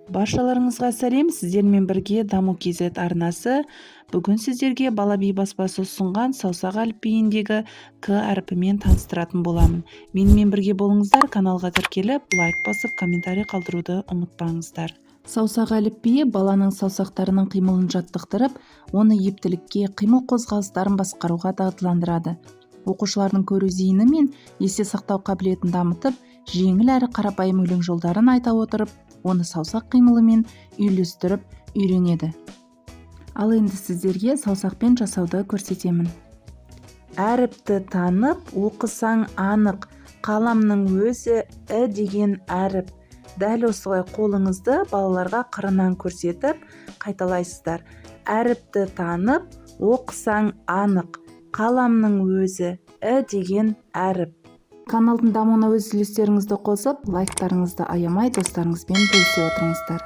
Баршаларыңызға сәлем, сіздермен бірге Даму KZ арнасы. Бүгін сіздерге Бала Би баспасы ұсынған саусақ әліпбиіндегі К әрпімен таныстыратын боламын. Менімен бірге болыңыздар, каналға тіркеліп, лайк басып, комментарий қалдыруды ұмытпаңыздар. Саусақ әліпбиі баланың саусақтарының қимылын жаттықтырып, оны ептілікке, қимыл қозғалыстарын басқаруға дағдыландырады. Оқушылардың көру зейіні мен есте сақтау қабілетін дамытып, жеңіл әрі қарапайым өлең жолдарын айта отырып, оны саусақ қимылымен үйлестіріп үйренеді. Ал енді сіздерге саусақпен жасауды көрсетемін. Әріпті танып, оқысаң анық, қаламның өзі «і» деген әріп. Дәл осылай қолыңызды балаларға қырынан көрсетіп, қайталайсыздар. Әріпті танып, оқысаң анық, қаламның өзі «і» деген әріп. Каналдың дамуына өз үлестеріңізді қосып, лайктарыңызды аямай достарыңызбен бөлісе отырыңыздар.